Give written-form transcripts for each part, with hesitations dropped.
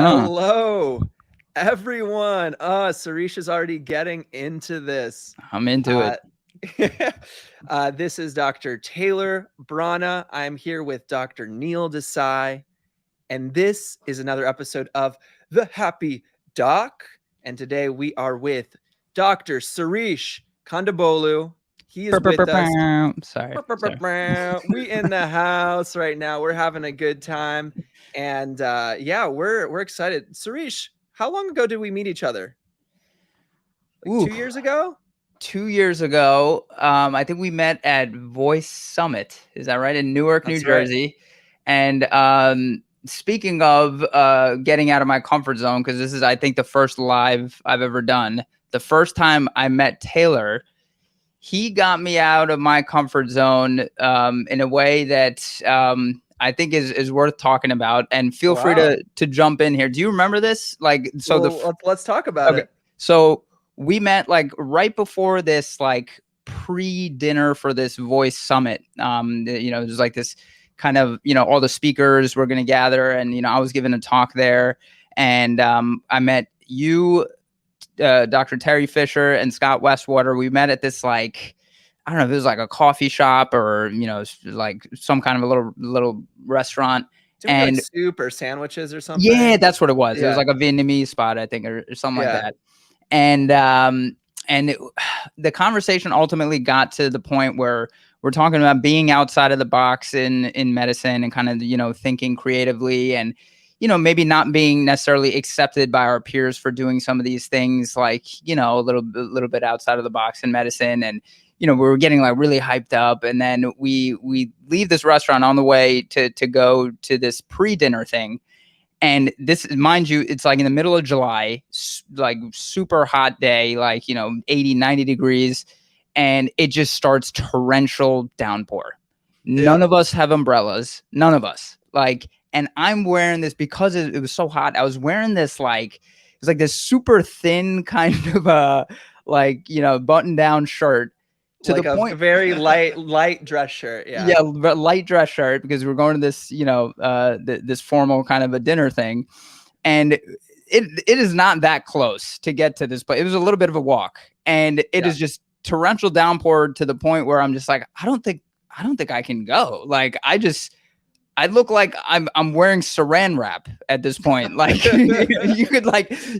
Hello, everyone. Sirish is already getting into this. I'm into it. This is Dr. Taylor Brana. I'm here with Dr. Neil Desai, and this is another episode of The Happy Doc. And today we are with Dr. Sirish Kondabalu. He is with us. Sorry. We in the house right now. We're having a good time. And we're excited. Sirish, how long ago did we meet each other? 2 years ago? 2 years ago. I think we met at Voice Summit. Is that right? In Newark, New Jersey. Right. And speaking of getting out of my comfort zone, because this is, I think, the first live I've ever done. The first time I met Taylor, he got me out of my comfort zone in a way that I think is worth talking about. And feel free to jump in here. Do you remember this? Let's talk about it. So we met like right before this, like pre-dinner for this Voice Summit. There's like this kind of, all the speakers were going to gather, and, I was giving a talk there, and I met you, Dr. Terry Fisher and Scott Westwater. We met at this, like, I don't know if it was like a coffee shop or, like some kind of a little restaurant. And like soup or sandwiches or something. Yeah, that's what it was. Yeah. It was like a Vietnamese spot, I think, or something like that. And the conversation ultimately got to the point where we're talking about being outside of the box in medicine and kind of, thinking creatively and, maybe not being necessarily accepted by our peers for doing some of these things, like, a little bit outside of the box in medicine. And, we were getting like really hyped up. And then we leave this restaurant on the way to go to this pre-dinner thing. And this, mind you, it's like in the middle of July, like super hot day, like, 80, 90 degrees. And it just starts torrential downpour. Yeah. None of us have umbrellas. None of us. And I'm wearing this because it was so hot. I was wearing this, like, it was like this super thin kind of button down shirt. To like the point, a very light dress shirt. Yeah, light dress shirt, because we're going to this, this formal kind of a dinner thing. And it is not that close to get to this place. It was a little bit of a walk. And it is just torrential downpour to the point where I'm just like, I don't think I can go. Like, I look like I'm wearing saran wrap at this point. Like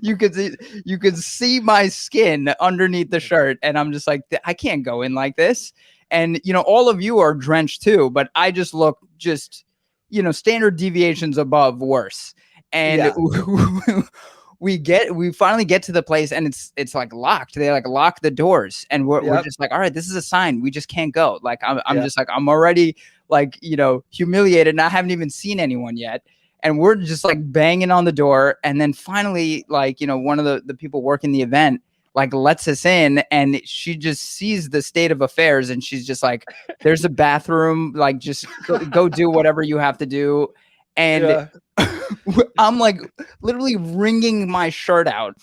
you could see my skin underneath the shirt, and I'm just like, I can't go in like this. And all of you are drenched too, but I just look standard deviations above worse. And we finally get to the place, and it's like locked. They like lock the doors, and we're just like, all right, this is a sign. We just can't go. Like I'm just like, I'm already like, humiliated, and I haven't even seen anyone yet. And we're just like banging on the door. And then finally, like, one of the people working the event, like, lets us in, and she just sees the state of affairs. And she's just like, there's a bathroom, like, just go do whatever you have to do. And I'm like literally wringing my shirt out.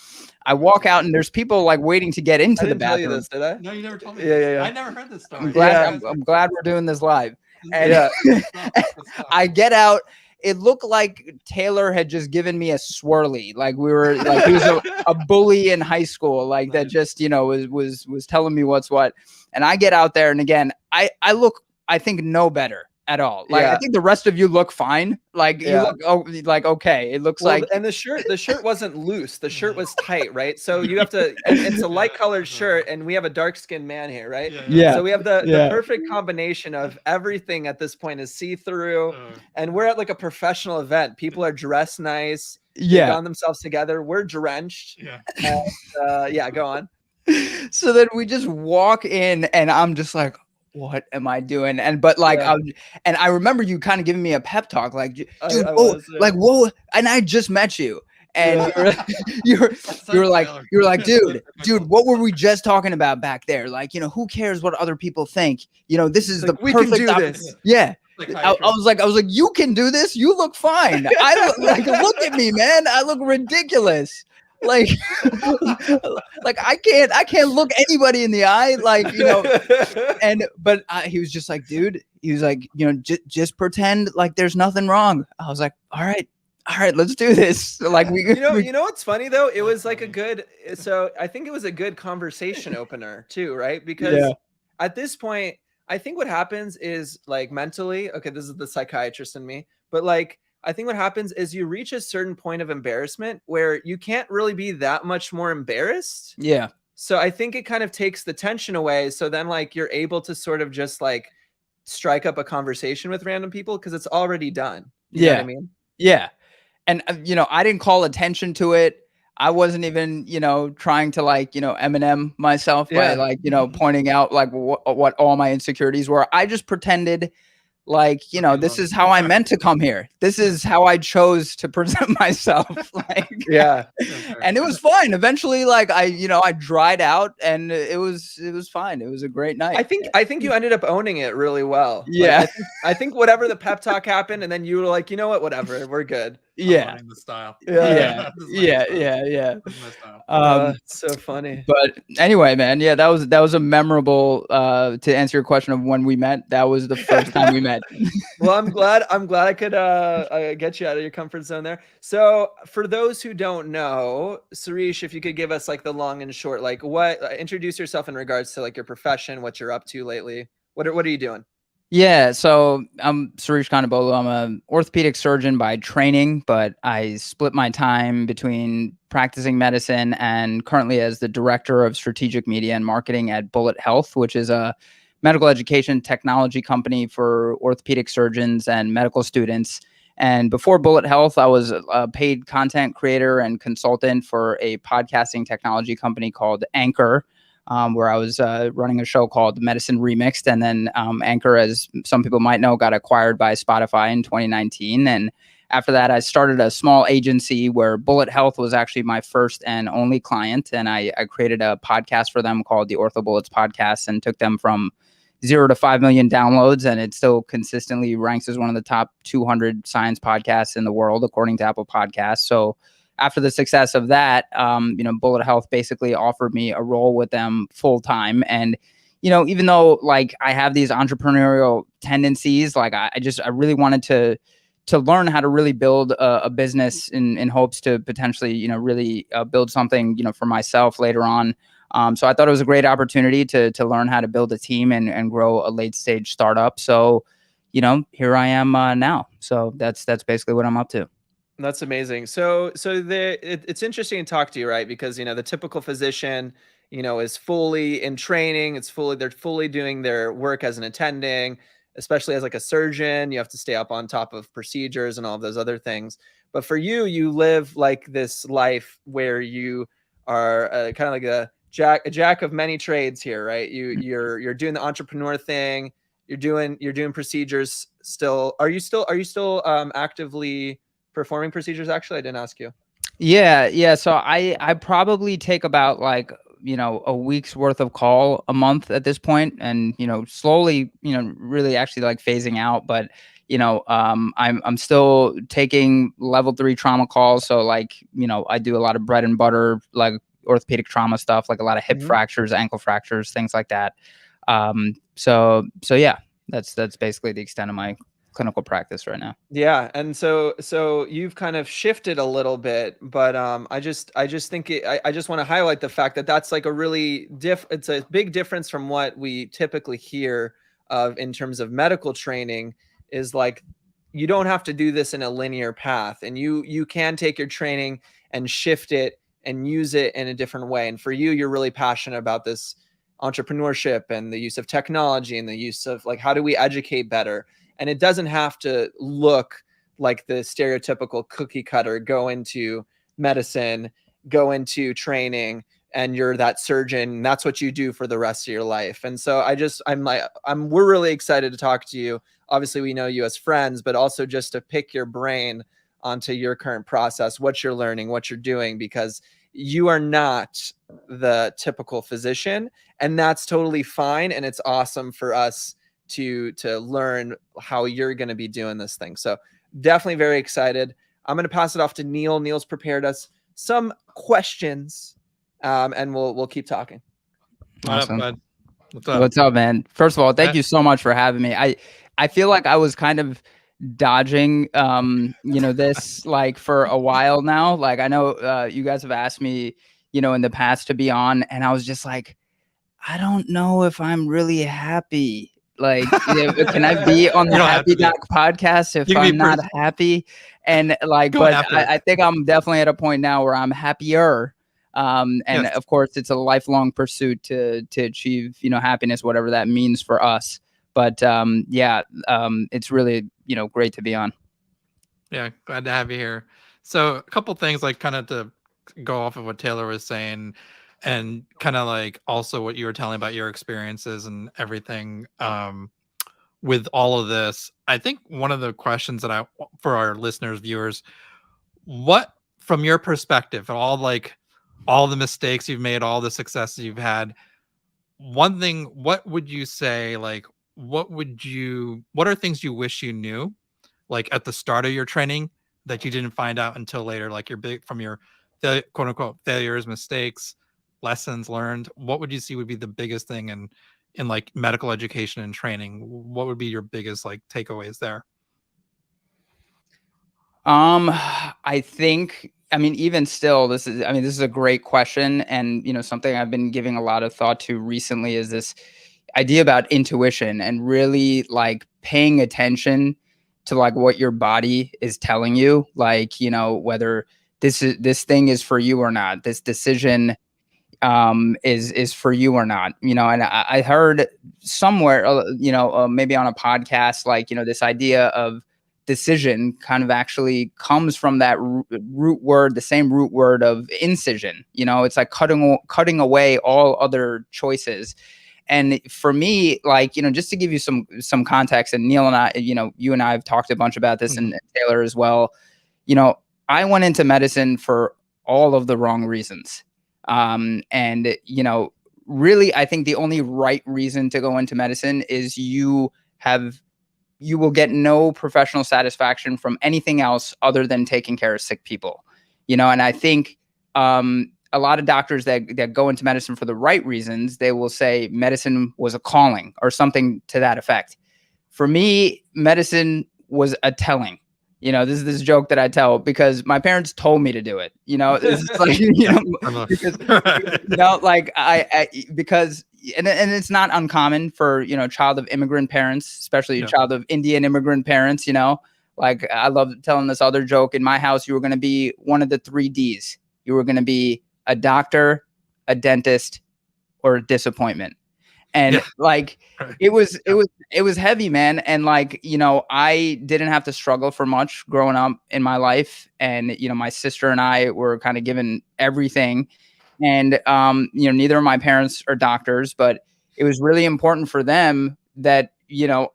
I walk out, and there's people like waiting to get into the bathroom. Tell you this, did I? No, you never told me. Yeah. I never heard this story. I'm glad we're doing this live. And I get out. It looked like Taylor had just given me a swirly. Like we were like, he was a bully in high school, like that just, was telling me what's what. And I get out there, and again, I look, I think, no better at all. Like, I think the rest of you look fine. Like you look like okay. It looks like, and the shirt wasn't loose. The shirt was tight, right? So you have to. It's a light colored shirt, and we have a dark skinned man here, right? Yeah. So we have the perfect combination of everything at this point is see through, and we're at like a professional event. People are dressed nice. They've gotten themselves together. We're drenched. And, go on. So then we just walk in, and I'm just like, what am I doing? And I remember you kind of giving me a pep talk, like, dude, whoa, and I just met you, and you were like, dude, what were we just talking about back there? Like, who cares what other people think? This is like, the perfect. We can do this. Yeah. I was like, you can do this. You look fine. Look at me, man. I look ridiculous. Like I can't look anybody in the eye, but he was just like, dude, he was like, just pretend like there's nothing wrong. I was like, all right, all right, let's do this. Like you know what's funny though? It was like I think it was a good conversation opener too, right? Because at this point, I think what happens is like mentally, okay, this is the psychiatrist in me, but like I think what happens is you reach a certain point of embarrassment where you can't really be that much more embarrassed. Yeah. So I think it kind of takes the tension away. So then like you're able to sort of just like strike up a conversation with random people because it's already done. You know what I mean? Yeah. And, I didn't call attention to it. I wasn't even, trying to like, Eminem myself by like, pointing out like what all my insecurities were. I just pretended like, this is how I meant to come here. This is how I chose to present myself. Like, and it was fine. Eventually, like I dried out and it was fine. It was a great night. I think you ended up owning it really well. Yeah. Like, I think whatever the pep talk happened, and then you were like, you know what, whatever, we're good. Yeah. The style. Yeah. It's so funny. But anyway, man, that was a memorable, to answer your question of when we met, that was the first time we met. Well, I'm glad I could get you out of your comfort zone there. So for those who don't know, Sirish, if you could give us like the long and short, like introduce yourself in regards to like your profession, what you're up to lately. What are you doing? Yeah, so I'm Sirish Kondabalu. I'm an orthopedic surgeon by training, but I split my time between practicing medicine and currently as the director of strategic media and marketing at Bullet Health, which is a medical education technology company for orthopedic surgeons and medical students. And before Bullet Health, I was a paid content creator and consultant for a podcasting technology company called Anchor, where I was running a show called Medicine Remixed. And then Anchor, as some people might know, got acquired by Spotify in 2019. And after that, I started a small agency where Bullet Health was actually my first and only client. And I created a podcast for them called the Ortho Bullets Podcast and took them from 0 to 5 million downloads. And it still consistently ranks as one of the top 200 science podcasts in the world, according to Apple Podcasts. So after the success of that, Bullet Health basically offered me a role with them full time. And, even though like I have these entrepreneurial tendencies, like I really wanted to learn how to really build a business in hopes to potentially, really build something, for myself later on. So I thought it was a great opportunity to learn how to build a team and grow a late stage startup. So, here I am now. So that's basically what I'm up to. That's amazing. So it's interesting to talk to you, right? Because the typical physician, is fully in training. They're fully doing their work as an attending, especially as like a surgeon. You have to stay up on top of procedures and all of those other things. But for you, you live like this life where you are kind of like a jack of many trades here, right? You're doing the entrepreneur thing. You're doing procedures still. Are you still actively performing procedures? Actually, I didn't ask you. Yeah. So I probably take about like, a week's worth of call a month at this point, and, slowly, really actually like phasing out. But, I'm still taking level 3 trauma calls. So like, I do a lot of bread and butter, like orthopedic trauma stuff, like a lot of hip fractures, ankle fractures, things like that. So yeah, that's basically the extent of my clinical practice right now. Yeah. And so you've kind of shifted a little bit, but I just think I just want to highlight the fact that that's like a really it's a big difference from what we typically hear of in terms of medical training, is like you don't have to do this in a linear path, and you can take your training and shift it and use it in a different way. And for you, you're really passionate about this entrepreneurship and the use of technology and the use of like, how do we educate better? And it doesn't have to look like the stereotypical cookie cutter, go into medicine, go into training, and you're that surgeon. That's what you do for the rest of your life. And so we're really excited to talk to you. Obviously, we know you as friends, but also just to pick your brain onto your current process, what you're learning, what you're doing, because you are not the typical physician, and that's totally fine. And it's awesome for us to learn how you're going to be doing this thing. So definitely very excited. I'm going to pass it off to Neil. Neil's prepared us some questions, and we'll keep talking. Awesome. What's up, man? First of all, thank you so much for having me. I feel like I was kind of dodging, this like for a while now. Like I know you guys have asked me, in the past to be on, and I was just like, I don't know if I'm really happy. Like, can I be on the Happy Doc podcast if I'm not happy? And like, but I think I'm definitely at a point now where I'm happier. And of course, it's a lifelong pursuit to achieve, happiness, whatever that means for us. But it's really, great to be on. Yeah, glad to have you here. So a couple things, like kind of to go off of what Taylor was saying, and kind of like also what you were telling about your experiences and everything with all of this. I think one of the questions that for our listeners, viewers, what from your perspective, all the mistakes you've made, all the successes you've had, one thing, what would you say, like, what are things you wish you knew, like at the start of your training, that you didn't find out until later, like from your quote unquote failures, mistakes, lessons learned? What would you see would be the biggest thing in like medical education and training? What would be your biggest like takeaways there? I think, even still, this is a great question. And, something I've been giving a lot of thought to recently is this idea about intuition and really like paying attention to like what your body is telling you, like, whether this thing is for you or not, this decision is for you or not, and I heard somewhere, maybe on a podcast, like, this idea of decision kind of actually comes from that root word, the same root word of incision. It's like cutting away all other choices. And for me, like, just to give you some context, and Neil and I, you and I have talked a bunch about this, and Taylor as well, I went into medicine for all of the wrong reasons. And, really, I think the only right reason to go into medicine is you will get no professional satisfaction from anything else other than taking care of sick people, and I think, a lot of doctors that go into medicine for the right reasons, they will say medicine was a calling or something to that effect. For me, medicine was a telling. This is this joke that I tell because my parents told me to do it. It's like, because it's not uncommon for, child of immigrant parents, especially child of Indian immigrant parents, like I love telling this other joke. In my house, you were going to be one of the 3 Ds. You were going to be a doctor, a dentist, or a disappointment. And it was heavy, man. And like, I didn't have to struggle for much growing up in my life. And, my sister and I were kind of given everything. And, neither of my parents are doctors, but it was really important for them that,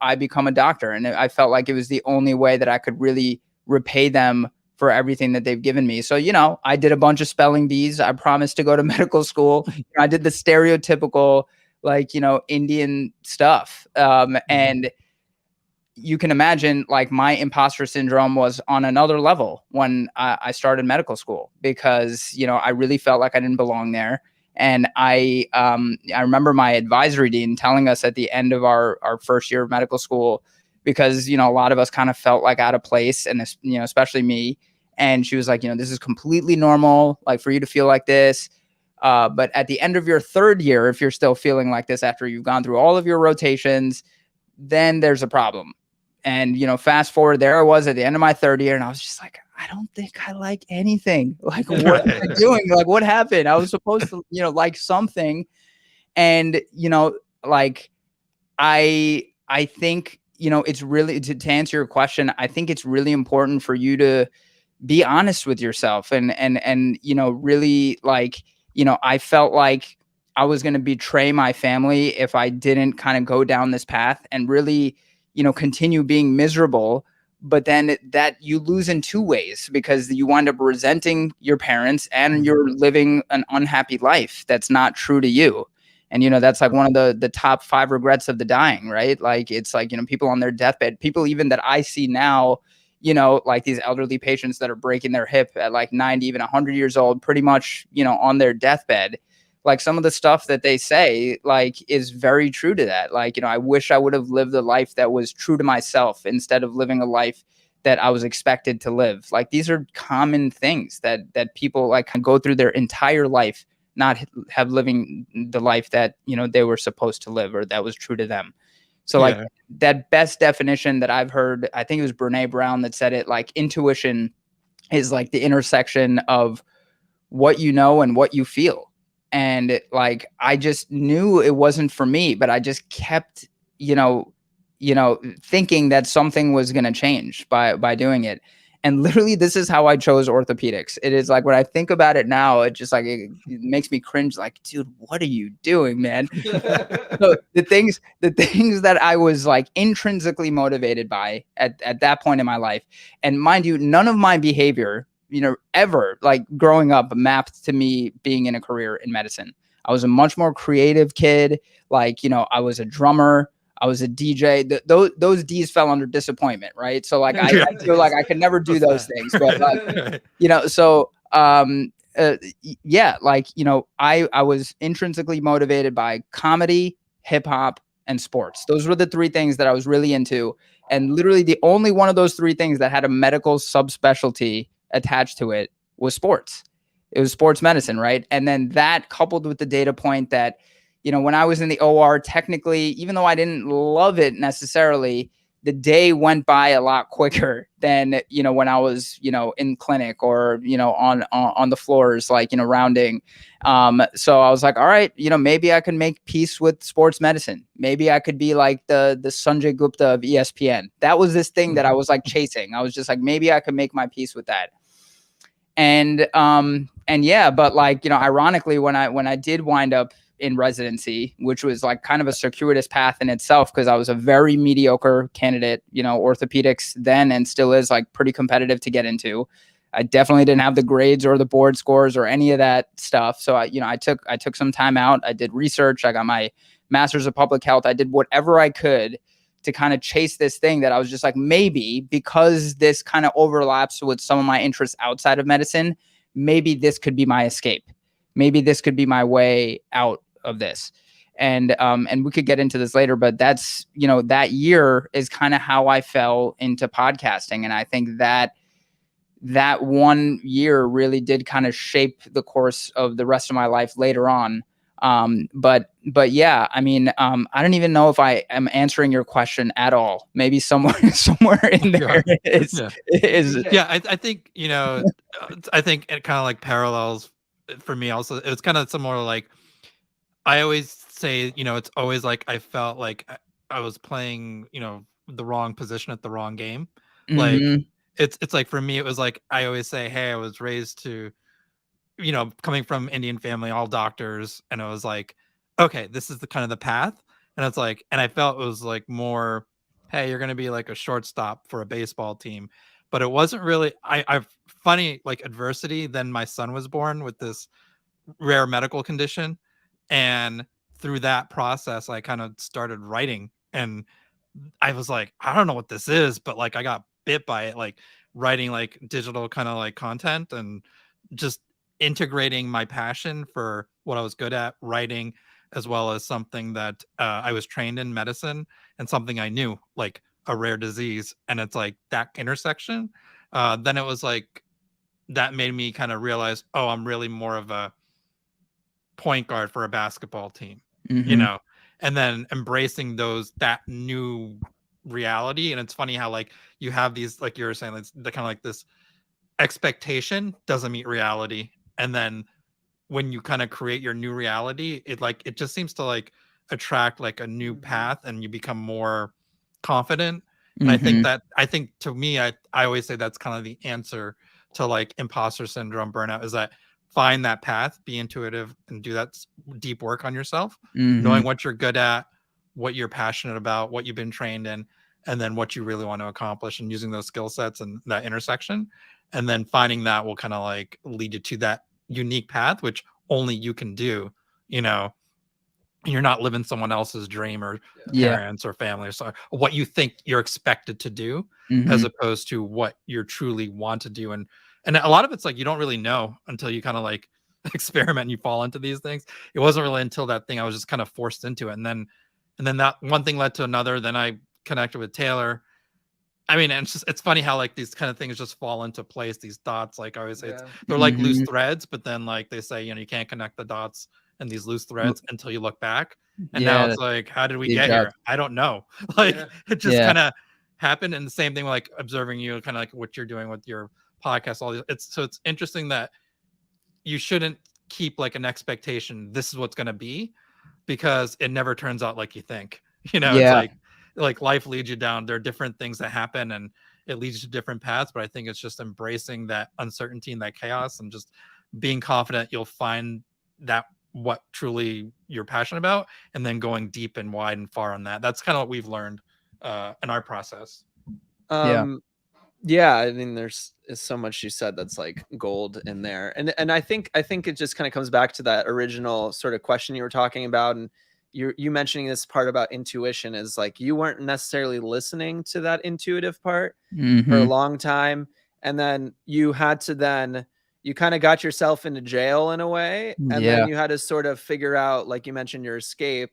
I become a doctor. And I felt like it was the only way that I could really repay them for everything that they've given me. So, I did a bunch of spelling bees. I promised to go to medical school. I did the stereotypical, like, Indian stuff. And you can imagine, like, my imposter syndrome was on another level when I started medical school because, I really felt like I didn't belong there. And I remember my advisory dean telling us at the end of our first year of medical school, because, a lot of us kind of felt like out of place, and this, especially me. And she was like, this is completely normal, like, for you to feel like this. But at the end of your 3rd year, if you're still feeling like this after you've gone through all of your rotations, then there's a problem. And, fast forward, there I was at the end of my 3rd year, and I was just like, I don't think I like anything. Like, what am I doing? Like, what happened? I was supposed to, like something. And, like, I think, it's really, to answer your question, I think it's really important for you to be honest with yourself and, really, like, I felt like I was going to betray my family if I didn't kind of go down this path and really, continue being miserable. But then that you lose in 2 ways, because you wind up resenting your parents and you're living an unhappy life that's not true to you. And, that's like one of the top 5 regrets of the dying, right? Like, it's like, people on their deathbed, people even that I see now, like these elderly patients that are breaking their hip at like 90, even 100 years old, pretty much, on their deathbed. like some of the stuff that they say like is very true to that. Like, I wish I would have lived a life that was true to myself instead of living a life that I was expected to live. Like, these are common things that people like go through their entire life, not have living the life that, they were supposed to live or that was true to them. So like that best definition that I've heard, I think it was Brene Brown that said it, like intuition is like the intersection of what you know and what you feel. And like, I just knew it wasn't for me, but I just kept, thinking that something was going to change by doing it. And literally, this is how I chose orthopedics. It is like, when I think about it now, it just like, it makes me cringe. Like, dude, what are you doing, man? So the things that I was like intrinsically motivated by at that point in my life, and mind you, none of my behavior, ever like growing up mapped to me being in a career in medicine. I was a much more creative kid. Like, I was a drummer. I was a DJ. Those D's fell under disappointment, right? So like, I feel like I could never do those things. But like, so yeah, like, I was intrinsically motivated by comedy, hip hop, and sports. Those were the three things that I was really into. And literally the only one of those three things that had a medical subspecialty attached to it was sports. It was sports medicine, right? And then that coupled with the data point that, when I was in the OR, technically, even though I didn't love it necessarily, the day went by a lot quicker than, when I was, in clinic or, on the floors, like, rounding. So I was like, all right, maybe I can make peace with sports medicine. Maybe I could be like the Sanjay Gupta of ESPN. That was this thing that I was like chasing. I was just like, maybe I could make my peace with that. And yeah, but like, ironically, when I did wind up in residency, which was like kind of a circuitous path in itself, because I was a very mediocre candidate, orthopedics then and still is like pretty competitive to get into. I definitely didn't have the grades or the board scores or any of that stuff. So I took some time out. I did research. I got my master's of public health. I did whatever I could to kind of chase this thing that I was just like, maybe because this kind of overlaps with some of my interests outside of medicine, maybe this could be my escape. Maybe this could be my way out of this. And we could get into this later, but that's, that year is kind of how I fell into podcasting. And I think that 1 year really did kind of shape the course of the rest of my life later on. But yeah, I mean, I don't even know if I am answering your question at all. Maybe somewhere in there is. I think, I think it kind of like parallels for me also. It's kind of similar. Like, I always say, it's always like I felt like I was playing, the wrong position at the wrong game. Like, it's like for me, it was like I always say, hey, I was raised to, coming from Indian family, all doctors, and it was like, okay, this is the kind of the path. And it's like, and I felt it was like more, hey, you're gonna be like a shortstop for a baseball team. But it wasn't really I've funny like adversity. Then my son was born with this rare medical condition. And through that process, I kind of started writing. And I was like, I don't know what this is, but like I got bit by it, like writing like digital kind of like content and just integrating my passion for what I was good at, writing, as well as something that I was trained in medicine and something I knew, like a rare disease. And it's like that intersection. Then it was like that made me kind of realize, oh, I'm really more of a point guard for a basketball team, and then embracing that new reality. And it's funny how like you have these, like you were saying, like the kind of like this expectation doesn't meet reality, and then when you kind of create your new reality, it just seems to like attract like a new path, and you become more confident. And I think to me, I always say that's kind of the answer to like imposter syndrome, burnout, is that find that path, be intuitive, and do that deep work on yourself, knowing what you're good at, what you're passionate about, what you've been trained in, and then what you really want to accomplish, and using those skill sets and that intersection. And then finding that will kind of like lead you to that unique path, which only you can do. You're not living someone else's dream or parents or family, or so what you think you're expected to do, as opposed to what you truly want to do. And a lot of it's like you don't really know until you kind of like experiment and you fall into these things. It wasn't really until that thing I was just kind of forced into it. And then that one thing led to another. Then I connected with Taylor. I mean, and it's funny how like these kind of things just fall into place. These dots, like I always say, they're like loose threads, but then like they say, you can't connect the dots and these loose threads until you look back. And now it's like, how did we get here? I don't know. Like it just kind of happened. And the same thing, like observing you, kind of like what you're doing with your podcast. All these, it's interesting that you shouldn't keep like an expectation. This is what's going to be, because it never turns out like you think. It's like life leads you down. There are different things that happen and it leads you to different paths. But I think it's just embracing that uncertainty and that chaos and just being confident you'll find that what truly you're passionate about, and then going deep and wide and far on that. That's kind of what we've learned in our process. Yeah, I mean, there's so much you said that's like gold in there, and I think it just kind of comes back to that original sort of question you were talking about, and you mentioning this part about intuition is like you weren't necessarily listening to that intuitive part for a long time, and then you had to you kind of got yourself into jail in a way, and then you had to sort of figure out, like you mentioned, your escape.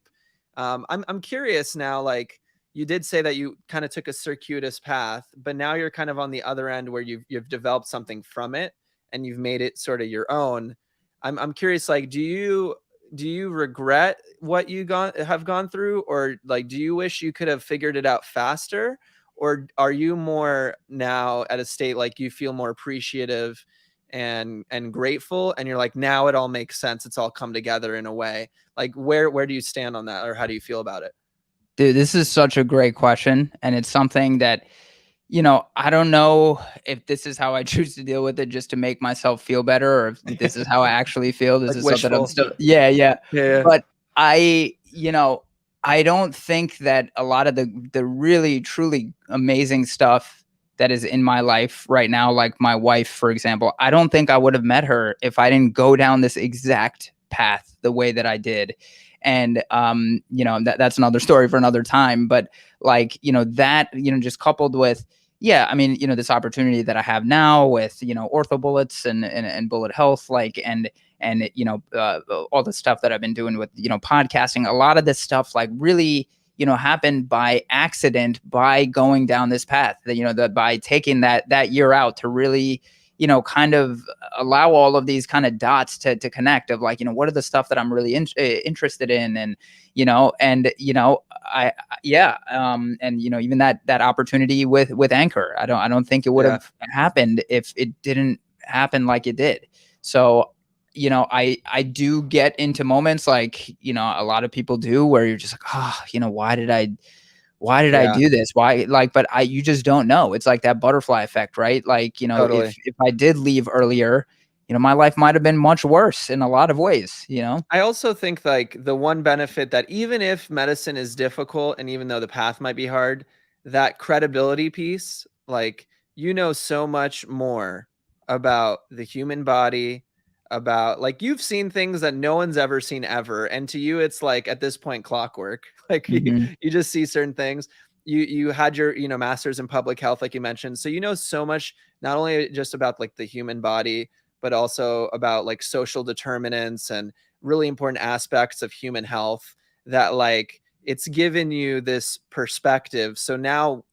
I'm curious now, like you did say that you kind of took a circuitous path, but now you're kind of on the other end where you've developed something from it and you've made it sort of your own. I'm curious, like, do you regret what you have gone through, or like, do you wish you could have figured it out faster, or are you more now at a state like you feel more appreciative and grateful, and you're like, now it all makes sense, it's all come together in a way? Like, where do you stand on that, or how do you feel about it? Dude, this is such a great question. And it's something that, I don't know if this is how I choose to deal with it just to make myself feel better, or if this is how I actually feel. This Like is wishful. something I'm still, yeah. But I don't think that a lot of the really, truly amazing stuff that is in my life right now, like my wife, for example, I don't think I would have met her if I didn't go down this exact path the way that I did. And, that's another story for another time. But like, just coupled with, this opportunity that I have now with, OrthoBullets and Bullet Health, like, and all the stuff that I've been doing with, podcasting, a lot of this stuff, like really, happened by accident, by going down this path that, by taking that year out to really, kind of allow all of these kind of dots to connect of like, what are the stuff that I'm really interested in, and even that opportunity with Anchor, I don't think it would have happened if it didn't happen like it did. So I do get into moments like a lot of people do, where you're just like, why did I do this? Why? Like, but you just don't know. It's like that butterfly effect, right? Like, Totally. if I did leave earlier, my life might have been much worse in a lot of ways, I also think like the one benefit that even if medicine is difficult and even though the path might be hard, that credibility piece, like, so much more about the human body, about like you've seen things that no one's ever seen ever. And to you, it's like at this point, clockwork. Like you just see certain things. You had your, master's in public health, like you mentioned. So, so much, not only just about like the human body, but also about like social determinants and really important aspects of human health that like it's given you this perspective. So now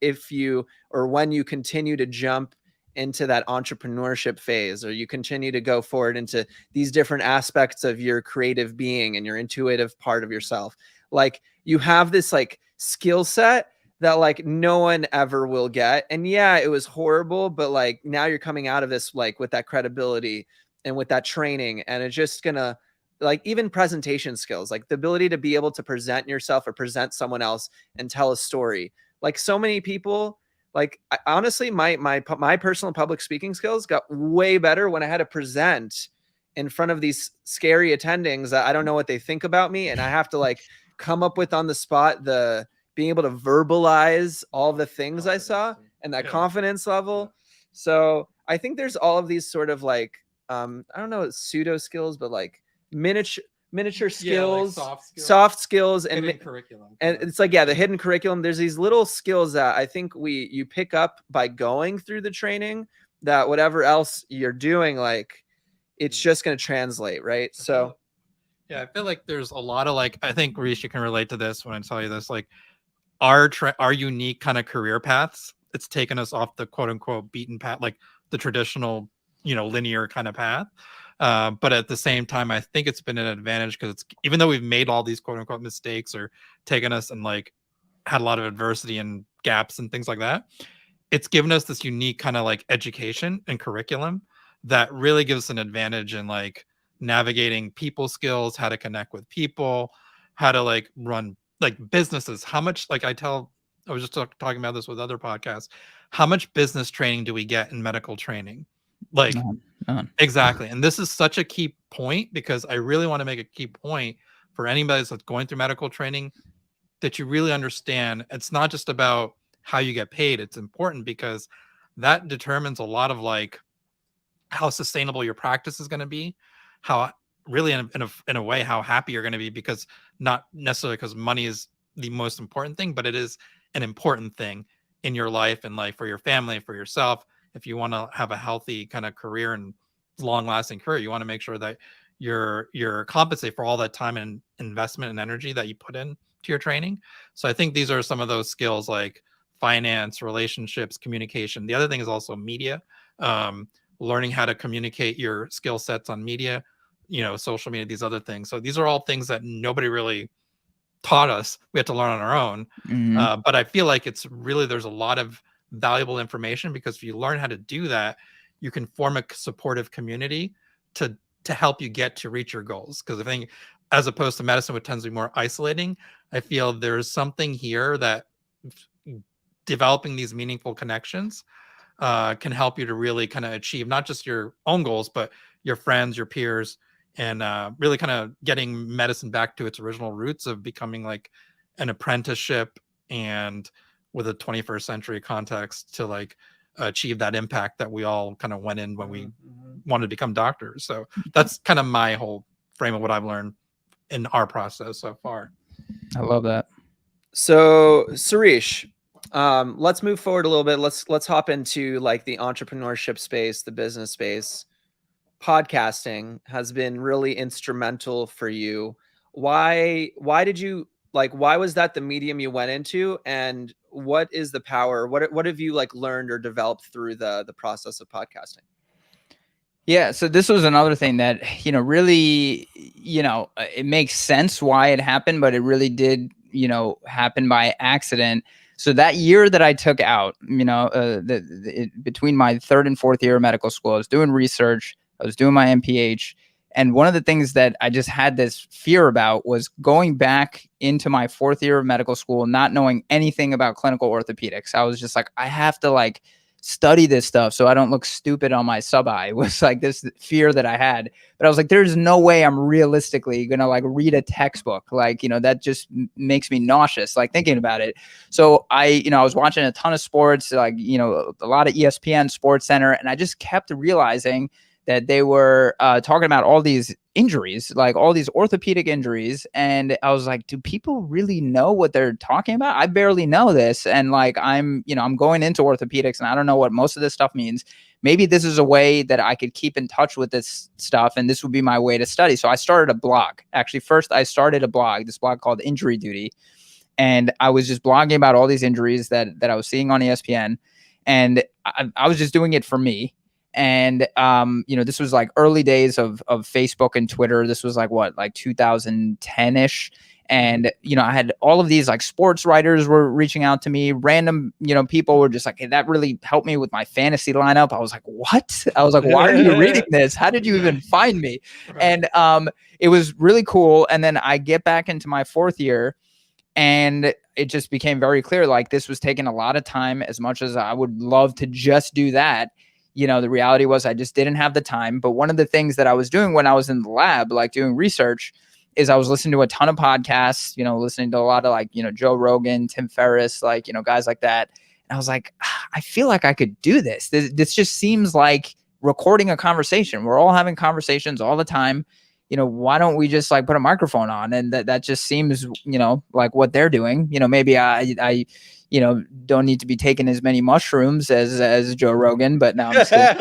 when you continue to jump into that entrepreneurship phase, or you continue to go forward into these different aspects of your creative being and your intuitive part of yourself, like you have this like skill set that like no one ever will get. And yeah, it was horrible, but like now you're coming out of this like with that credibility and with that training, and it's just gonna, like, even presentation skills, like the ability to be able to present yourself or present someone else and tell a story. Like so many people, like honestly, my personal public speaking skills got way better when I had to present in front of these scary attendings that I don't know what they think about me, and I have to like come up with on the spot being able to verbalize all the things I saw and that confidence level. So I think there's all of these sort of like, I don't know, pseudo skills, but like miniature skills, like soft skills, and hidden curriculum. And it's like, the hidden curriculum. There's these little skills that I think you pick up by going through the training, that whatever else you're doing, like it's just going to translate, right? So yeah, I feel like there's a lot of like, I think Reese, you can relate to this when I tell you this, like our unique kind of career paths, it's taken us off the quote unquote beaten path, like the traditional, linear kind of path. But at the same time, I think it's been an advantage because it's, even though we've made all these quote unquote mistakes or taken us and like had a lot of adversity and gaps and things like that, it's given us this unique kind of like education and curriculum that really gives us an advantage in like navigating people skills, how to connect with people, how to like run like businesses. How much, like I was just talking about this with other podcasts, how much business training do we get in medical training? Like None. Exactly. And this is such a key point because I really want to make a key point for anybody that's going through medical training, that you really understand it's not just about how you get paid. It's important because that determines a lot of like how sustainable your practice is going to be, how really in a way how happy you're going to be, because not necessarily because money is the most important thing, but it is an important thing in your life and like for your family, for yourself. If you want to have a healthy kind of career and long lasting career, you want to make sure that you're compensated for all that time and investment and energy that you put in to your training. So I think these are some of those skills like finance, relationships, communication. The other thing is also media, learning how to communicate your skill sets on media, social media, these other things. So these are all things that nobody really taught us. We had to learn on our own. But I feel like it's really, there's a lot of valuable information because if you learn how to do that, you can form a supportive community to help you get to reach your goals. Because I think as opposed to medicine, which tends to be more isolating, I feel there's something here that developing these meaningful connections can help you to really kind of achieve not just your own goals, but your friends, your peers, and really kind of getting medicine back to its original roots of becoming like an apprenticeship and with a 21st century context to like achieve that impact that we all kind of went in when we wanted to become doctors. So that's kind of my whole frame of what I've learned in our process so far. I love that. So Sirish, let's move forward a little bit. Let's hop into like the entrepreneurship space, the business space. Podcasting has been really instrumental for you. Why did you like, why was that the medium you went into, and what is the power? What have you like learned or developed through the process of podcasting? Yeah, so this was another thing that, really, it makes sense why it happened, but it really did, happen by accident. So that year that I took out, between my third and fourth year of medical school, I was doing research, I was doing my MPH. And one of the things that I just had this fear about was going back into my fourth year of medical school, not knowing anything about clinical orthopedics. I was just like, I have to like study this stuff so I don't look stupid on my sub-I. It was like this fear that I had. But I was like, there's no way I'm realistically going to like read a textbook. Like, that just makes me nauseous, like thinking about it. So I was watching a ton of sports, like, a lot of ESPN, Sports Center, and I just kept realizing that they were talking about all these injuries, like all these orthopedic injuries. And I was like, do people really know what they're talking about? I barely know this. And like, I'm going into orthopedics and I don't know what most of this stuff means. Maybe this is a way that I could keep in touch with this stuff and this would be my way to study. So I started a blog. Actually, first I started this blog called Injury Duty. And I was just blogging about all these injuries that I was seeing on ESPN. And I was just doing it for me. And, this was like early days of Facebook and Twitter. This was like 2010-ish. And, I had all of these like sports writers were reaching out to me. Random, people were just like, hey, that really helped me with my fantasy lineup. I was like, what? I was like, why are you reading this? How did you even find me? And it was really cool. And then I get back into my fourth year and it just became very clear, like this was taking a lot of time. As much as I would love to just do that, the reality was I just didn't have the time. But one of the things that I was doing when I was in the lab, like doing research, is I was listening to a ton of podcasts, listening to a lot of like, Joe Rogan, Tim Ferriss, like, guys like that. And I was like, I feel like I could do this. This just seems like recording a conversation. We're all having conversations all the time. Why don't we just like put a microphone on? And that just seems, like what they're doing. Maybe I don't need to be taking as many mushrooms as Joe Rogan, but no, I'm just kidding.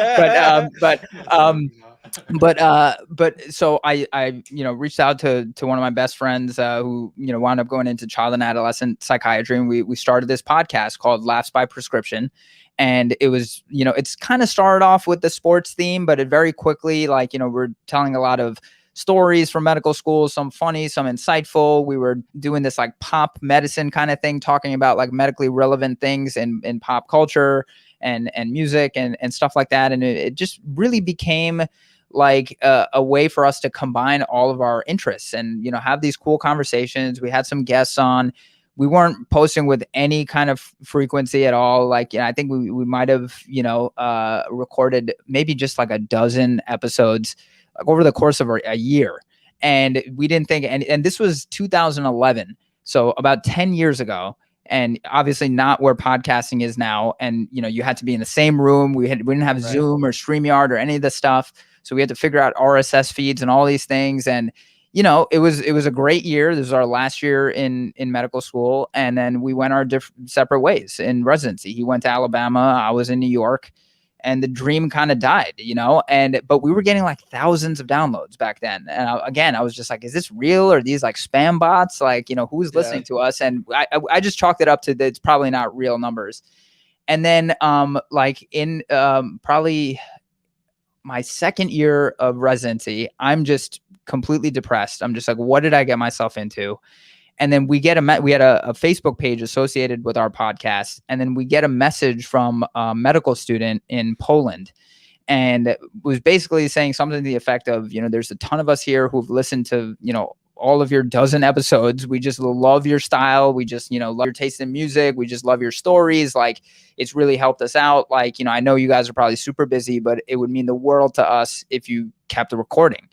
But so I reached out to one of my best friends who wound up going into child and adolescent psychiatry, and we started this podcast called Laughs by Prescription. And it was, it's kind of started off with the sports theme, but it very quickly, we're telling a lot of stories from medical school, some funny, some insightful. We were doing this like pop medicine kind of thing, talking about like medically relevant things in pop culture and music and stuff like that. And it just really became like a way for us to combine all of our interests and have these cool conversations. We had some guests on. We weren't posting with any kind of frequency at all. Like, I think we might have recorded maybe just like a dozen episodes like over the course of a year. And we didn't think, and this was 2011, so about 10 years ago. And obviously not where podcasting is now. And you had to be in the same room. We didn't have Zoom or StreamYard or any of this stuff. So we had to figure out RSS feeds and all these things. And, it was a great year. This was our last year in medical school. And then we went our separate ways in residency. He went to Alabama. I was in New York. And the dream kind of died, but we were getting like thousands of downloads back then. And I was just like, is this real? Or these like spam bots? Like, who's listening to us? And I just chalked it up to that it's probably not real numbers. And then in probably my second year of residency, I'm just completely depressed. I'm just like, what did I get myself into? And then we had a Facebook page associated with our podcast. And then we get a message from a medical student in Poland. And it was basically saying something to the effect of, there's a ton of us here who've listened to, all of your dozen episodes. We just love your style. We just, love your taste in music. We just love your stories. Like, it's really helped us out. Like, I know you guys are probably super busy, but it would mean the world to us if you kept the recording.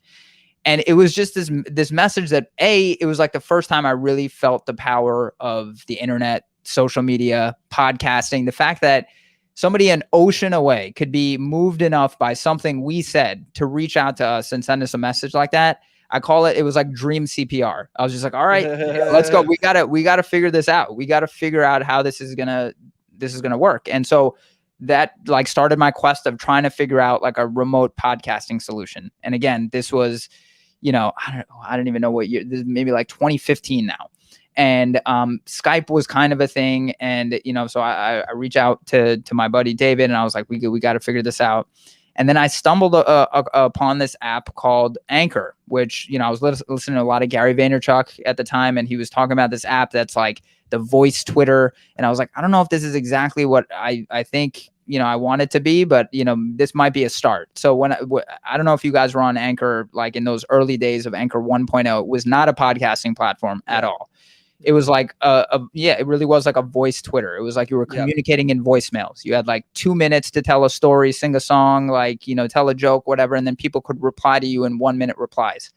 And it was just this message that it was like the first time I really felt the power of the internet, social media, podcasting, the fact that somebody an ocean away could be moved enough by something we said to reach out to us and send us a message like that. I call it was like dream CPR. I was just like, all right, let's go. We gotta figure this out. We got to figure out how this is gonna work. And so that like started my quest of trying to figure out like a remote podcasting solution. And again, this was, I don't even know what year, this is maybe like 2015 now. And Skype was kind of a thing. And, so I reached out to my buddy David, and I was like, we got to figure this out. And then I stumbled upon this app called Anchor, which, I was listening to a lot of Gary Vaynerchuk at the time, and he was talking about this app that's like the voice Twitter. And I was like, I don't know if this is exactly what I think, I want it to be, but, this might be a start. So I don't know if you guys were on Anchor, like in those early days of Anchor 1.0, it was not a podcasting platform at all. It was like, it really was like a voice Twitter. It was like you were communicating in voicemails. You had like 2 minutes to tell a story, sing a song, like, tell a joke, whatever. And then people could reply to you in 1 minute replies.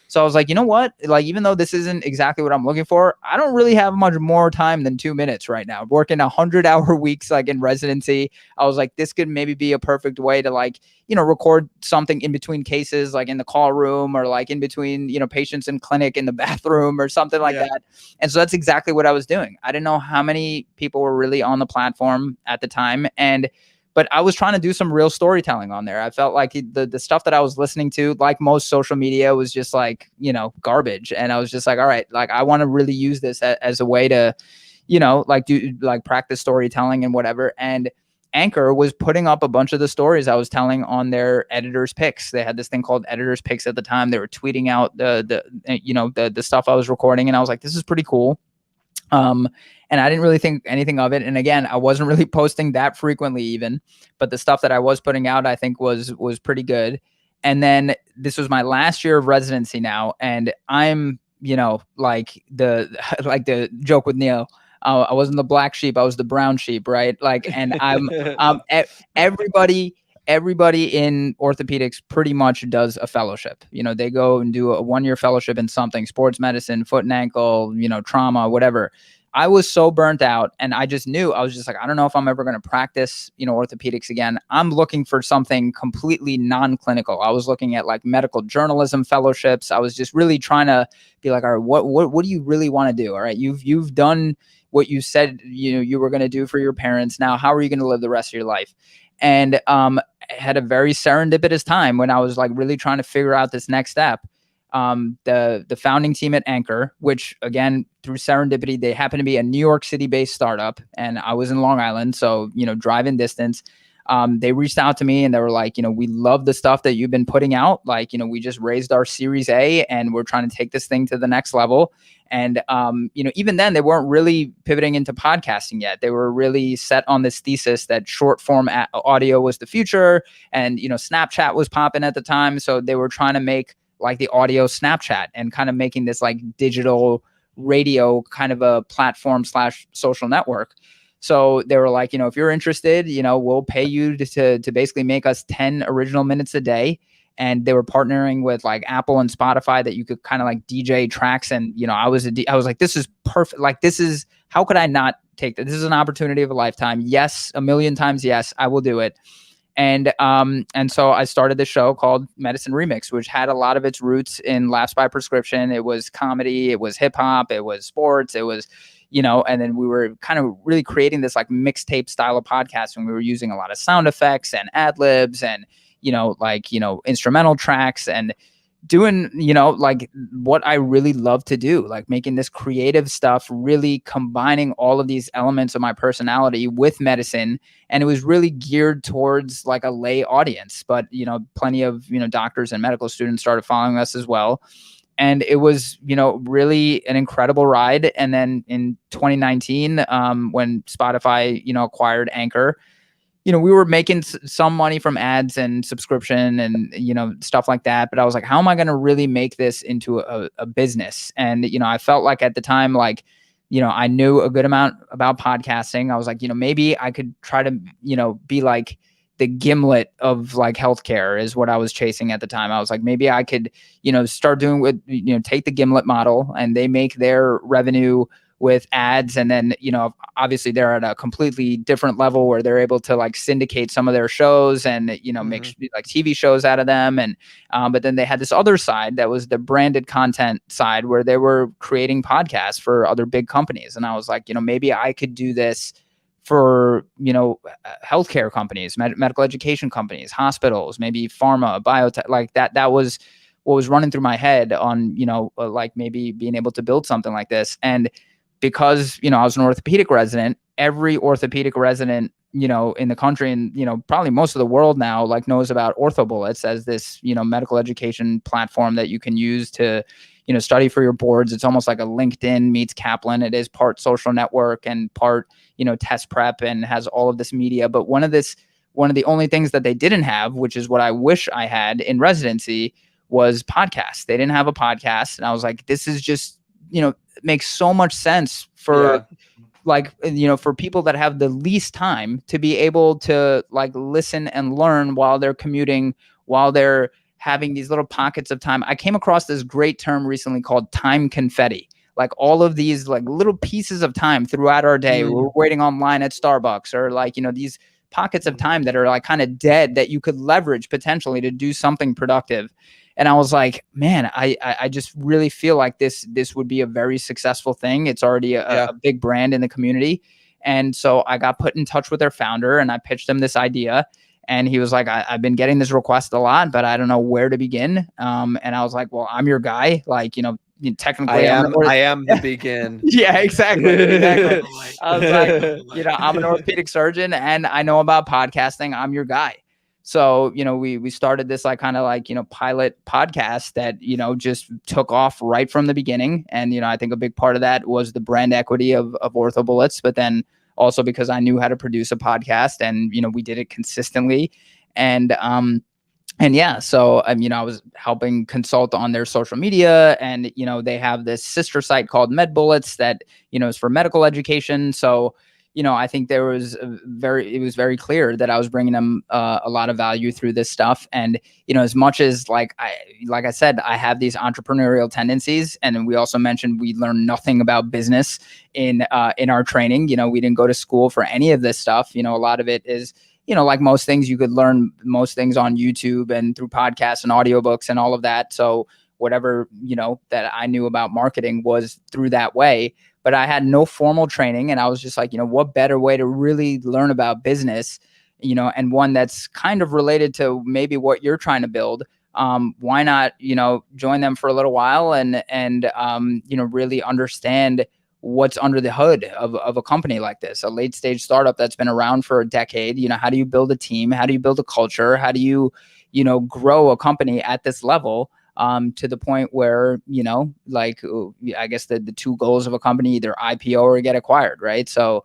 So I was like, you know what? Like, even though this isn't exactly what I'm looking for, I don't really have much more time than 2 minutes right now. Working 100-hour weeks, like in residency, I was like, this could maybe be a perfect way to like, record something in between cases, like in the call room or like in between, patients in clinic in the bathroom or something like that. And so that's exactly what I was doing. I didn't know how many people were really on the platform at the time. But I was trying to do some real storytelling on there. I felt like the stuff that I was listening to, like most social media, was just like, garbage. And I was just like, all right, like I want to really use this as a way to, like do like practice storytelling and whatever. And Anchor was putting up a bunch of the stories I was telling on their editors picks. They had this thing called editors picks at the time. They were tweeting out the stuff I was recording. And I was like, this is pretty cool. And I didn't really think anything of it. And again, I wasn't really posting that frequently even, but the stuff that I was putting out, I think was pretty good. And then this was my last year of residency now. And I'm, like the joke with Neil, I wasn't the black sheep. I was the brown sheep. Right. Like, and I'm, everybody in orthopedics pretty much does a fellowship. They go and do a 1-year fellowship in something, sports medicine, foot and ankle, trauma, whatever. I was so burnt out, and I just knew, I was just like, I don't know if I'm ever going to practice, orthopedics again. I'm looking for something completely non-clinical. I was looking at like medical journalism fellowships. I was just really trying to be like, all right, what do you really want to do? All right, you've done what you said, you were going to do for your parents. Now, how are you going to live the rest of your life? And had a very serendipitous time when I was like really trying to figure out this next step. The founding team at Anchor, which again, through serendipity, they happen to be a New York City based startup, and I was in Long Island. So, driving distance. They reached out to me and they were like, we love the stuff that you've been putting out. Like, we just raised our Series A and we're trying to take this thing to the next level. And, even then they weren't really pivoting into podcasting yet. They were really set on this thesis that short form audio was the future. And, Snapchat was popping at the time. So they were trying to make like the audio Snapchat and kind of making this like digital radio kind of a platform / social network. So they were like, if you're interested, we'll pay you to basically make us 10 original minutes a day. And they were partnering with like Apple and Spotify that you could kind of like DJ tracks. And, I was like, this is perfect. Like, how could I not take that? This is an opportunity of a lifetime. Yes. 1,000,000 times. Yes, I will do it. And so I started this show called Medicine Remix, which had a lot of its roots in Laughs by Prescription. It was comedy, it was hip hop, it was sports, it was, and then we were kind of really creating this like mixtape style of podcast, and we were using a lot of sound effects and ad libs and, instrumental tracks and doing, like what I really love to do, like making this creative stuff, really combining all of these elements of my personality with medicine. And it was really geared towards like a lay audience, but, plenty of, doctors and medical students started following us as well. And it was, really an incredible ride. And then in 2019, when Spotify, acquired Anchor, we were making some money from ads and subscription and, stuff like that. But I was like, how am I going to really make this into a business? And, I felt like at the time, like, I knew a good amount about podcasting. I was like, maybe I could try to, be like the Gimlet of like healthcare is what I was chasing at the time. I was like, maybe I could, start doing with, take the Gimlet model, and they make their revenue with ads. And then, obviously they're at a completely different level where they're able to like syndicate some of their shows and, make like TV shows out of them. And, but then they had this other side that was the branded content side where they were creating podcasts for other big companies. And I was like, maybe I could do this for, healthcare companies, medical education companies, hospitals, maybe pharma, biotech, like that. That was what was running through my head on, like maybe being able to build something like this. And because, I was an orthopedic resident, every orthopedic resident, in the country and, probably most of the world now, like knows about OrthoBullets as this, medical education platform that you can use to, study for your boards. It's almost like a LinkedIn meets Kaplan. It is part social network and part, test prep, and has all of this media. But one of the only things that they didn't have, which is what I wish I had in residency, was podcasts. They didn't have a podcast. And I was like, this is just, makes so much sense for like, for people that have the least time to be able to like listen and learn while they're commuting, while they're having these little pockets of time. I came across this great term recently called time confetti. Like all of these like little pieces of time throughout our day. We're waiting online at Starbucks, or like, these pockets of time that are like kind of dead that you could leverage potentially to do something productive. And I was like, man, I just really feel like this would be a very successful thing. It's already a big brand in the community. And so I got put in touch with their founder and I pitched him this idea. And he was like, I've been getting this request a lot, but I don't know where to begin. And I was like, well, I'm your guy. Like, technically I am the begin. Yeah, exactly. I was like, I'm an orthopedic surgeon and I know about podcasting. I'm your guy. So, we started this like kind of like, pilot podcast that, just took off right from the beginning. And, I think a big part of that was the brand equity of OrthoBullets, but then also because I knew how to produce a podcast and, we did it consistently. And yeah, so, I was helping consult on their social media, and, they have this sister site called MedBullets that, is for medical education. So, I think it was very clear that I was bringing them a lot of value through this stuff. And, as much as like I said, I have these entrepreneurial tendencies, and we also mentioned we learned nothing about business in our training. We didn't go to school for any of this stuff. A lot of it is, like most things, you could learn most things on YouTube and through podcasts and audiobooks and all of that. So whatever, that I knew about marketing was through that way. But I had no formal training, and I was just like, what better way to really learn about business and one that's kind of related to maybe what you're trying to build, why not, join them for a little while and really understand what's under the hood of a company like this, a late stage startup that's been around for a decade. How do you build a team? How do you build a culture? How do you, grow a company at this level? To the point where, I guess the two goals of a company, either IPO or get acquired, right? So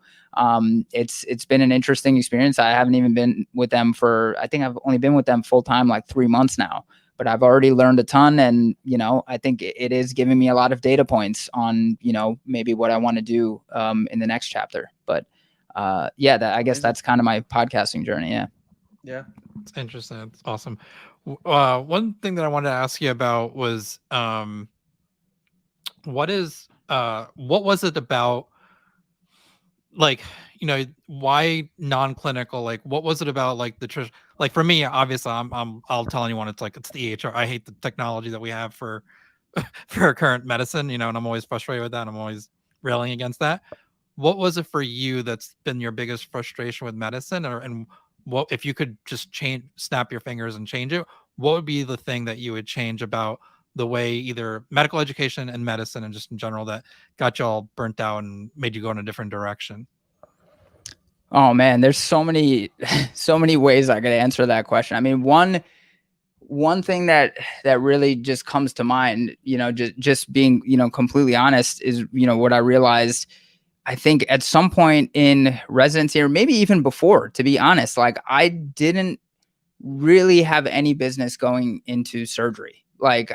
it's been an interesting experience. I haven't even been with them I think I've only been with them full time like 3 months now, but I've already learned a ton. And, I think it is giving me a lot of data points on, maybe what I want to do in the next chapter. But I guess that's kind of my podcasting journey. Yeah. Yeah. It's interesting. It's awesome. One thing that I wanted to ask you about was what was it about, like, why non-clinical? Like, what was it about, like, like, for me, obviously, I'll tell anyone, it's the EHR. I hate the technology that we have for for current medicine, and I'm always frustrated with that. I'm always railing against that. What was it for you that's been your biggest frustration with medicine? And what, if you could just snap your fingers and change it, what would be the thing that you would change about the way either medical education and medicine and just in general that got you all burnt out and made you go in a different direction? Oh man, there's so many ways I could answer that question. I mean, one thing that really just comes to mind, just being, completely honest, is, what I realized, I think at some point in residency, or maybe even before, to be honest, like I didn't really have any business going into surgery. Like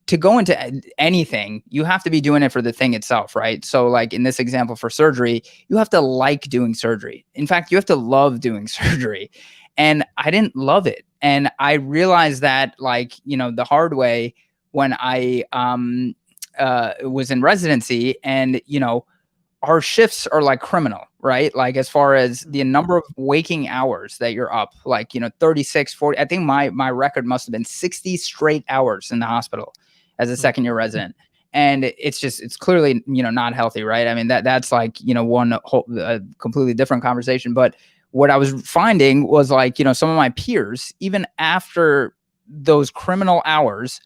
to go into anything, you have to be doing it for the thing itself, right? So like in this example for surgery, you have to like doing surgery. In fact, you have to love doing surgery. And I didn't love it. And I realized that, like, the hard way when I was in residency. And, our shifts are like criminal, right? Like as far as the number of waking hours that you're up, like, 36, 40, I think my record must have been 60 straight hours in the hospital as a second year resident. And it's clearly, not healthy, right? I mean, that's like, one whole completely different conversation. But what I was finding was, like, some of my peers, even after those criminal hours,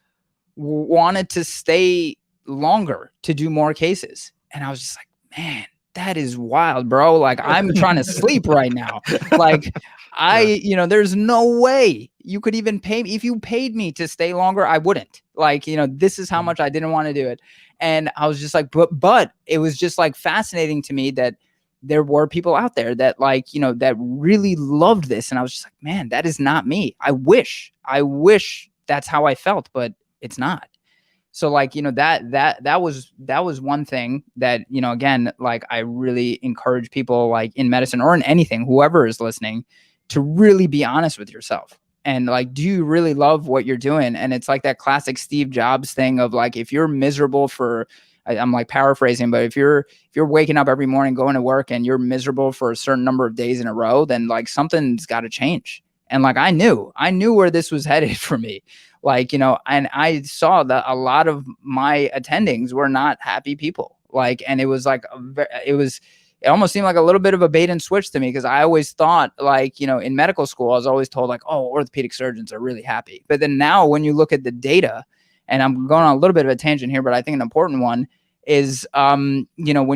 wanted to stay longer to do more cases. And I was just like, man, that is wild, bro. Like, I'm trying to sleep right now. Like, there's no way you could even pay me. If you paid me to stay longer, I wouldn't. Like, this is how much I didn't want to do it. And I was just like, but it was just like fascinating to me that there were people out there that, like, that really loved this. And I was just like, man, that is not me. I wish that's how I felt, but it's not. So, like, that was one thing that, again, like, I really encourage people, like, in medicine or in anything, whoever is listening, to really be honest with yourself. And, like, do you really love what you're doing? And it's like that classic Steve Jobs thing of, like, if you're miserable I'm like paraphrasing, but if you're waking up every morning, going to work, and you're miserable for a certain number of days in a row, then, like, something's got to change. And, like, I knew where this was headed for me. Like, and I saw that a lot of my attendings were not happy people. Like, and it was like, it almost seemed like a little bit of a bait and switch to me, because I always thought, like, in medical school, I was always told, like, oh, orthopedic surgeons are really happy. But then now when you look at the data, and I'm going on a little bit of a tangent here, but I think an important one is, when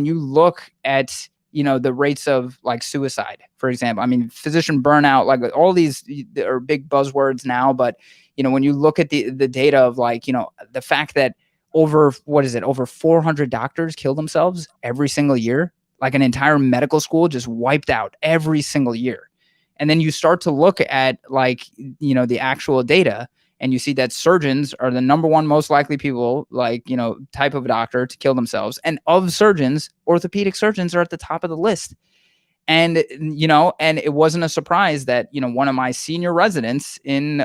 you look at, the rates of, like, suicide, for example. I mean, physician burnout, like, all these are big buzzwords now, but, when you look at the data of, like, the fact that over 400 doctors kill themselves every single year, like an entire medical school just wiped out every single year. And then you start to look at, like, the actual data, and you see that surgeons are the number one most likely people, like, type of doctor to kill themselves. And of surgeons, orthopedic surgeons are at the top of the list. And, and it wasn't a surprise that, one of my senior residents in,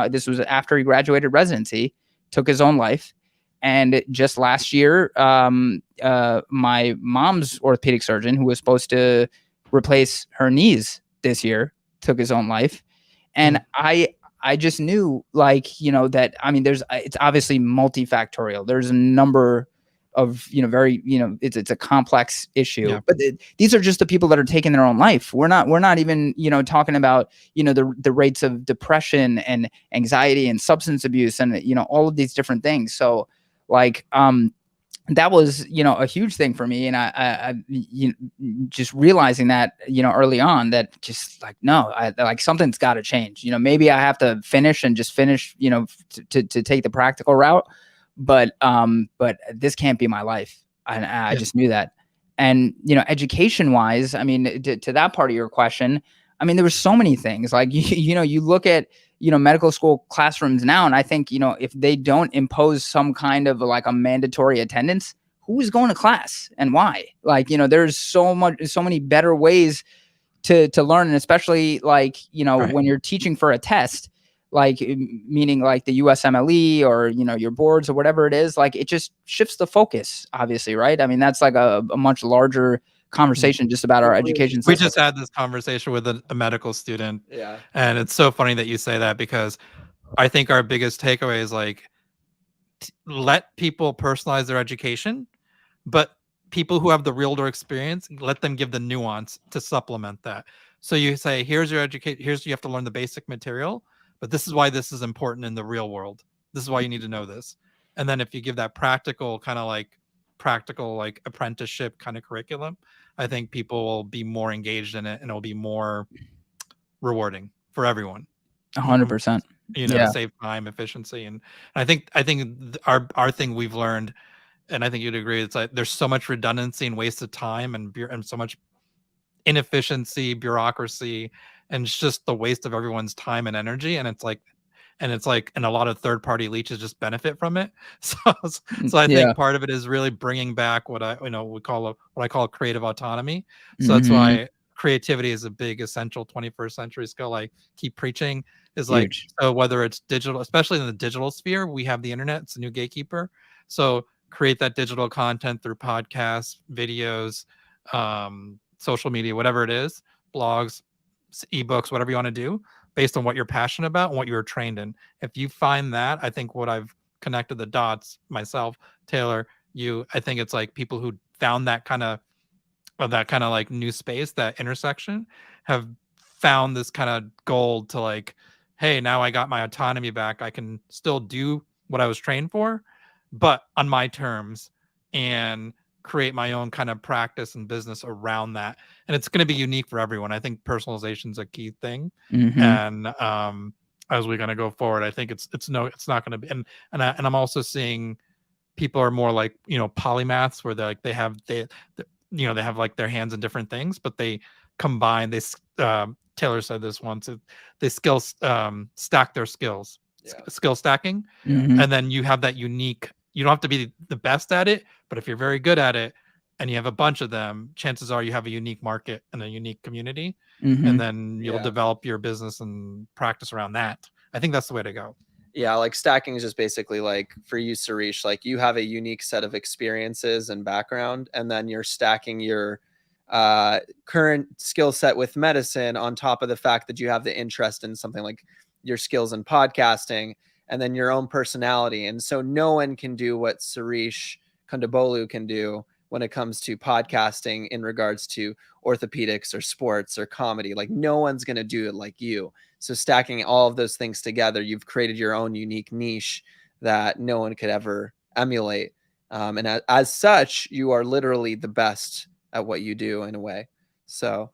this was after he graduated residency, took his own life. And just last year, my mom's orthopedic surgeon, who was supposed to replace her knees this year, took his own life. And I just knew, like, that, I mean, it's obviously multifactorial. There's a number very, it's a complex issue. Yeah. But these are just the people that are taking their own life. We're not even, talking about, the rates of depression and anxiety and substance abuse and, all of these different things. So like, that was, a huge thing for me. And I just realizing that, early on, that just like, no, like something's got to change. Maybe I have to finish, to take the practical route, but this can't be my life. And I just knew that. And, education wise, I mean, to that part of your question, I mean, there were so many things like, you look at, medical school classrooms now. And I think, if they don't impose some kind of like a mandatory attendance, who's going to class and why? Like, there's so many better ways to learn. And especially like, Right. when you're teaching for a test, like meaning like the USMLE or, your boards or whatever it is, like it just shifts the focus, obviously. Right. I mean, that's like a much larger conversation just about our education system. We just had this conversation with a medical student. Yeah. And it's so funny that you say that, because I think our biggest takeaway is like, let people personalize their education, but people who have the real world experience, let them give the nuance to supplement that. So you say, here's your education, you have to learn the basic material, but this is why this is important in the real world. This is why you need to know this. And then if you give that practical apprenticeship kind of curriculum, I think people will be more engaged in it, and it'll be more rewarding for everyone. 100%. Save time, efficiency. And I think our thing we've learned, and I think you'd agree, it's like there's so much redundancy and waste of time and so much inefficiency, bureaucracy, and it's just the waste of everyone's time and energy. And it's like a lot of third-party leeches just benefit from it. So I think part of it is really bringing back what I call creative autonomy. So that's why creativity is a big essential 21st century skill. I keep preaching is like, so whether it's digital, especially in the digital sphere, we have the internet, it's a new gatekeeper. So create that digital content through podcasts, videos, social media, whatever it is, blogs, ebooks, whatever you want to do, based on what you're passionate about and what you're trained in. If you find that, I think what I've connected the dots myself, Taylor, I think it's like people who found that kind of like new space, that intersection, have found this kind of gold to like, hey, now I got my autonomy back. I can still do what I was trained for, but on my terms, and create my own kind of practice and business around that. And it's going to be unique for everyone. I think personalization is a key thing. And as we're going to go forward, I think it's not going to be. And I'm also seeing people are more like, polymaths, where they have like their hands in different things, but they combine. Taylor said this once. They stack their skills, skill stacking, and then you have that unique. You don't have to be the best at it, but if you're very good at it and you have a bunch of them, chances are you have a unique market and a unique community, and then you'll develop your business and practice around that. I think that's the way to go. Yeah, like stacking is just basically like, for you, Sirish, like you have a unique set of experiences and background, and then you're stacking your current skill set with medicine on top of the fact that you have the interest in something like your skills in podcasting, and then your own personality. And so no one can do what Sirish Kondabalu can do when it comes to podcasting in regards to orthopedics or sports or comedy. Like no one's going to do it like you. So stacking all of those things together, you've created your own unique niche that no one could ever emulate. And as such, you are literally the best at what you do in a way. So,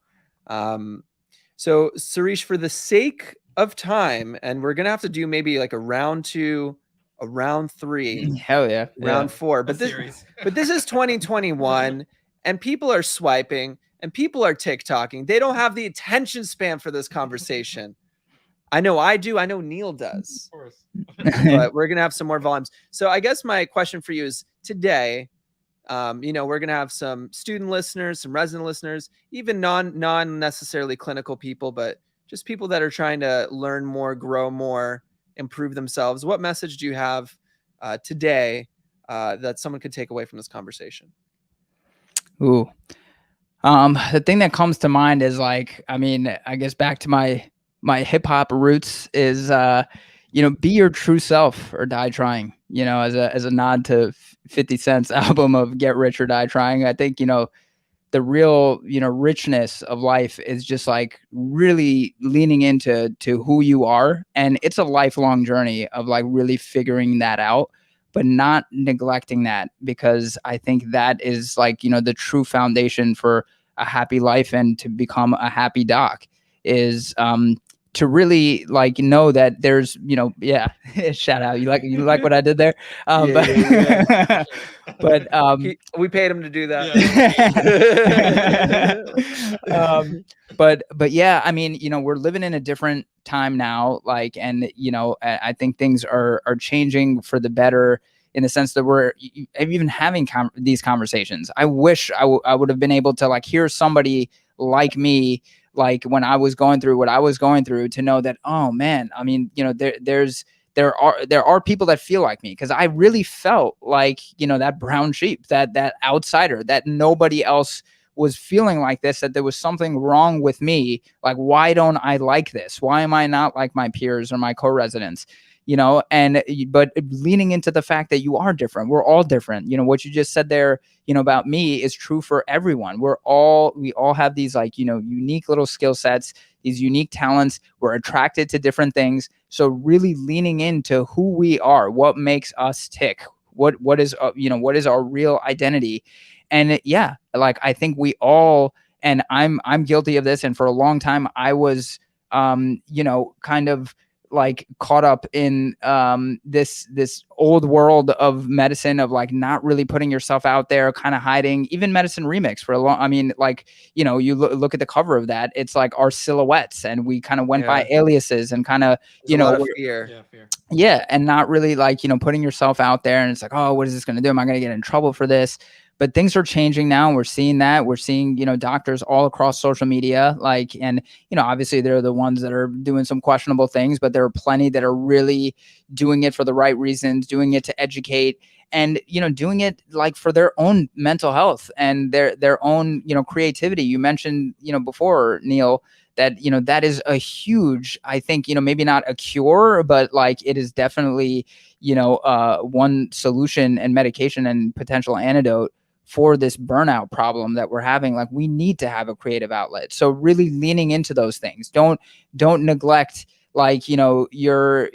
Sirish, for the sake of time, and we're going to have to do maybe like a round 2, a round 3, hell yeah, round 4, but this is 2021 and people are swiping and people are TikToking. They don't have the attention span for this conversation. I know I do. I know Neil does. Of course. But we're going to have some more volumes. So I guess my question for you is today, we're going to have some student listeners, some resident listeners, even non necessarily clinical people, but just people that are trying to learn more, grow more, improve themselves. What message do you have today that someone could take away from this conversation? Ooh. The thing that comes to mind is like, I mean, I guess back to my hip hop roots is, be your true self or die trying. as a nod to 50 Cent's album of Get Rich or Die Trying. I think, the real, richness of life is just like really leaning into who you are. And it's a lifelong journey of like really figuring that out, but not neglecting that, because I think that is like, the true foundation for a happy life and to become a happy doc is, to really like know that there's, shout out. You like what I did there? Yeah. But we paid him to do that. But yeah, I mean, we're living in a different time now, like, and I think things are changing for the better, in the sense that we're even having these conversations. I wish I would have been able to like hear somebody like me, like when I was going through what I was going through, to know that, oh man, I mean, there are people that feel like me, because I really felt like, that brown sheep, that outsider, that nobody else was feeling like this, that there was something wrong with me. Like, why don't I like this? Why am I not like my peers or my co-residents? But leaning into the fact that you are different. We're all different. What you just said there, about me is true for everyone. We all have these like, unique little skill sets, these unique talents. We're attracted to different things. So really leaning into who we are, what makes us tick, what is our real identity. And yeah, like I think we all, and I'm guilty of this. And for a long time, I was, kind of like caught up in this old world of medicine, of like not really putting yourself out there, kind of hiding. Even Medicine Remix for a long, I mean, like, you look at the cover of that, it's like our silhouettes, and we kind of went by aliases and kind of, a lot of fear. Yeah, and not really like, putting yourself out there, and it's like, oh, what is this going to do? Am I going to get in trouble for this? But things are changing now. We're seeing that. We're seeing, doctors all across social media, like, and, obviously there are the ones that are doing some questionable things, but there are plenty that are really doing it for the right reasons, doing it to educate, and, doing it like for their own mental health and their own, creativity. You mentioned, before, Neil, that, that is a huge, I think, maybe not a cure, but like it is definitely, one solution and medication and potential antidote for this burnout problem that we're having. Like, we need to have a creative outlet. So really leaning into those things. Don't neglect like, your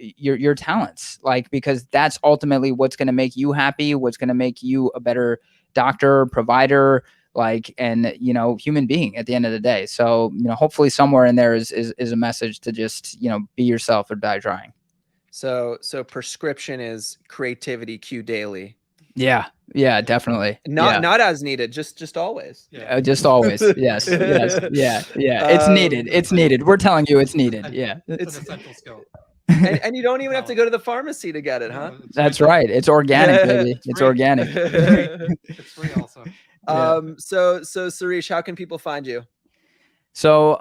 talents, like, because that's ultimately what's going to make you happy, what's going to make you a better doctor, provider, like, and, human being at the end of the day. So, hopefully somewhere in there is a message to just, be yourself or die trying. So prescription is creativity Q daily. Yeah, definitely. Not as needed, just always. Just always. Yes. Yeah. It's needed. We're telling you it's needed. Yeah. It's an essential skill. And you don't even have to go to the pharmacy to get it, huh? That's right. It's organic, baby. It's organic. It's free also. So Sirish, how can people find you? So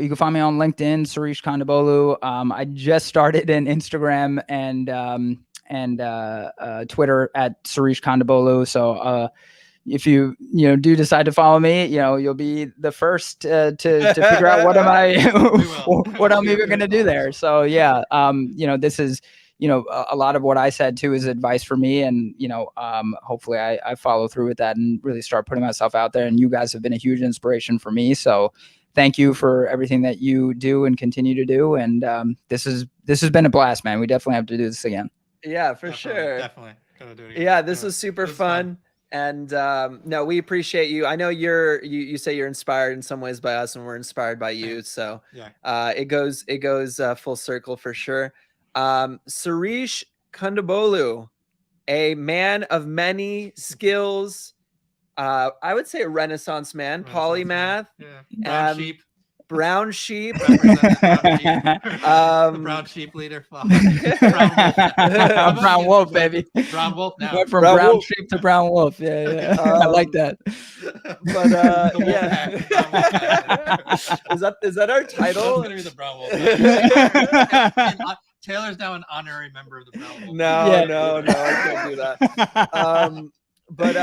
you can find me on LinkedIn, Sirish Kondabalu. I just started an Instagram and Twitter at Sirish Kondabalu. So if you do decide to follow me, you'll be the first to figure out what I'm even going to do there. So yeah, this is a lot of what I said too is advice for me, and hopefully I follow through with that and really start putting myself out there. And you guys have been a huge inspiration for me. So thank you for everything that you do and continue to do. And this has been a blast, man. We definitely have to do this again. Yeah, for sure. Definitely gonna do it again. Yeah, this was super fun. And no, we appreciate you. I know you say you're inspired in some ways by us, and we're inspired by you. So it goes full circle for sure. Sirish Kondabalu, a man of many skills. I would say a Renaissance man, polymath. Brown sheep. Brown sheep. Brown sheep leader. Brown wolf, baby. Brown wolf now. Went from brown sheep to brown wolf. Yeah. I like that. But yeah. Is that our title? That's gonna be the brown wolf. Taylor's now an honorary member of the brown wolf. No, I can't do that. But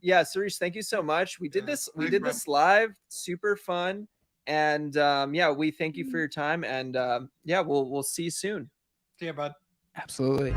yeah, Sirish, thank you so much. We did this live, super fun. And yeah, we thank you for your time, and yeah, we'll see you soon. See ya, bud. Absolutely.